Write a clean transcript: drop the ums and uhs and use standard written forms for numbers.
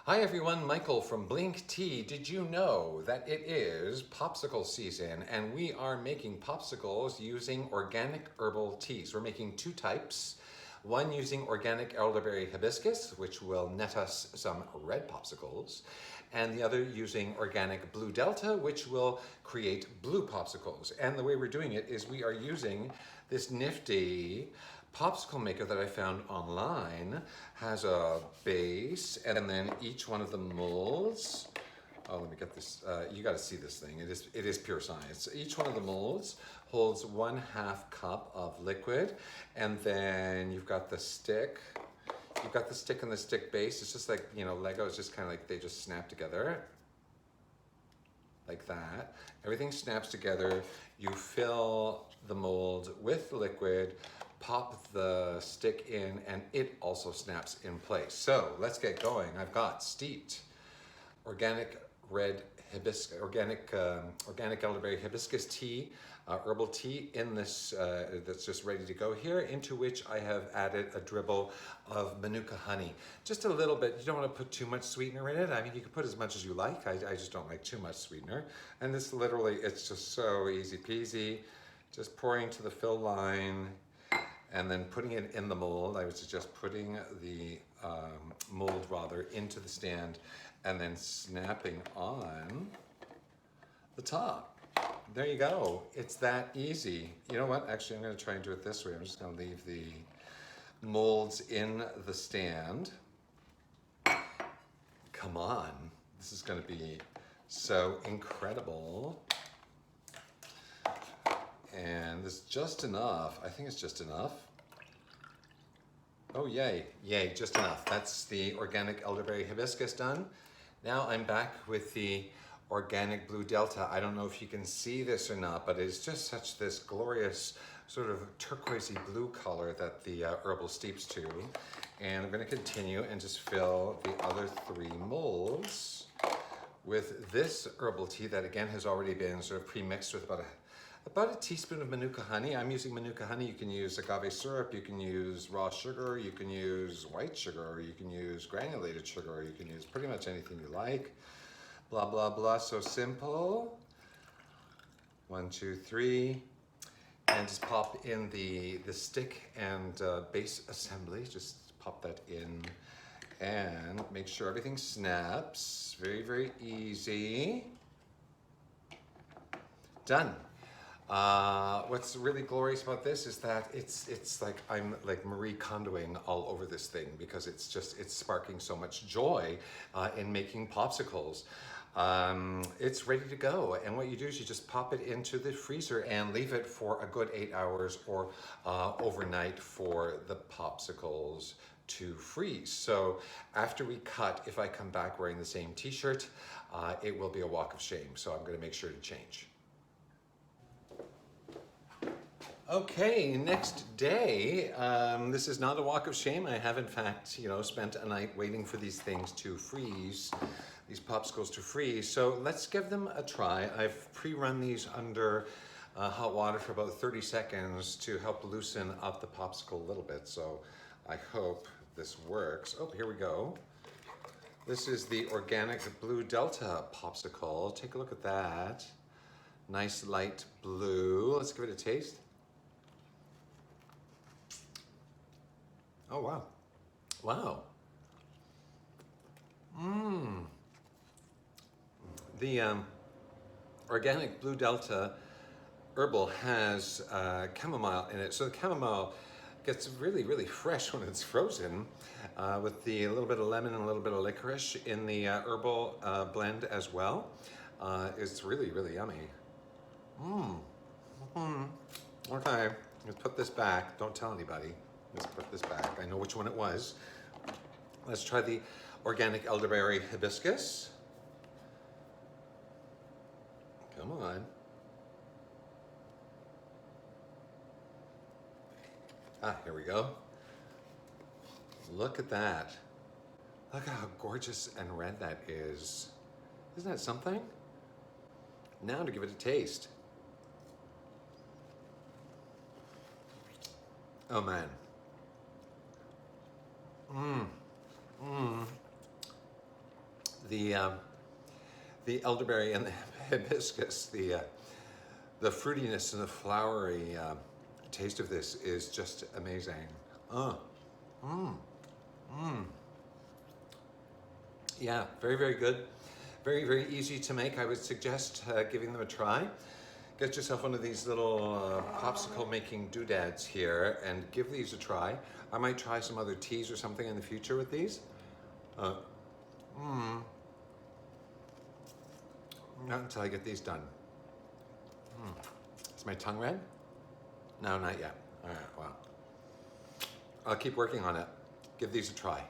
Hi everyone, Michael from Blink Tea. Did you know that it is popsicle season and we are making popsicles using organic herbal teas? We're making two types. One using organic elderberry hibiscus, which will net us some red popsicles, and the other using organic blue delta, which will create blue popsicles. And the way we're doing it is we are using this nifty popsicle maker that I found online. Has a base and then each one of the molds. Oh, let me get this. You got to see this thing. It is pure science. Each one of the molds holds 1/2 cup of liquid, and then you've got the stick. You've got the stick and the stick base. It's just like, you know, Lego. It's just kind of like they just snap together like that. Everything snaps together. You fill the mold with the liquid, pop the stick in, and it also snaps in place. So let's get going. I've got steeped organic red hibiscus, organic elderberry hibiscus tea, herbal tea in this that's just ready to go here, into which I have added a dribble of Manuka honey. Just a little bit. You don't want to put too much sweetener in it. I mean, you can put as much as you like. I just don't like too much sweetener. And this literally, it's just so easy peasy. Just pouring to the fill line and then putting it in the mold. I was just putting the mold rather into the stand and then snapping on the top. There you go. It's that easy. You know what? Actually, I'm going to try and do it this way. I'm just going to leave the molds in the stand. Come on. This is going to be so incredible. And there's just enough. I think it's just enough. Oh, yay. Yay, just enough. That's the organic elderberry hibiscus done. Now I'm back with the organic blue delta. I don't know if you can see this or not, but it's just such this glorious sort of turquoisey blue color that the herbal steeps to. And I'm going to continue and just fill the other 3 molds with this herbal tea that again has already been sort of pre-mixed with about a teaspoon of Manuka honey. I'm using Manuka honey. You can use agave syrup, you can use raw sugar, you can use white sugar, or you can use granulated sugar, or you can use pretty much anything you like. Blah, blah, blah, so simple. 1, 2, 3. And just pop in the stick and base assembly. Just pop that in and make sure everything snaps. Very, very easy. Done. What's really glorious about this is that it's like I'm like Marie Kondoing all over this thing, because it's sparking so much joy in making popsicles. It's ready to go, and what you do is you just pop it into the freezer and leave it for a good 8 hours or overnight for the popsicles to freeze. So after we cut, if I come back wearing the same t-shirt, it will be a walk of shame. So I'm going to make sure to change. Okay, next day. This is not a walk of shame. I have in fact, spent a night waiting for these things to freeze, these popsicles to freeze. So let's give them a try. I've pre-run these under hot water for about 30 seconds to help loosen up the popsicle a little bit. So I hope this works. Oh, here we go. This is the organic blue delta popsicle. Take a look at that. Nice light blue. Let's give it a taste. Oh, wow. Wow. The organic blue delta herbal has chamomile in it. So the chamomile gets really, really fresh when it's frozen with a little bit of lemon and a little bit of licorice in the herbal blend as well. It's really, really yummy. Okay, let's put this back. Don't tell anybody. Let's put this back. I know which one it was. Let's try the organic elderberry hibiscus. Come on. Here we go. Look at that. Look at how gorgeous and red that is. Isn't that something? Now to give it a taste. Oh man. The the elderberry and the hibiscus, the fruitiness and the flowery taste of this is just amazing. Yeah, very, very good. Very, very easy to make. I would suggest giving them a try. Get yourself one of these little popsicle making doodads here and give these a try. I might try some other teas or something in the future with these. Not until I get these done. Is my tongue red? No, not yet. All right, well. I'll keep working on it. Give these a try.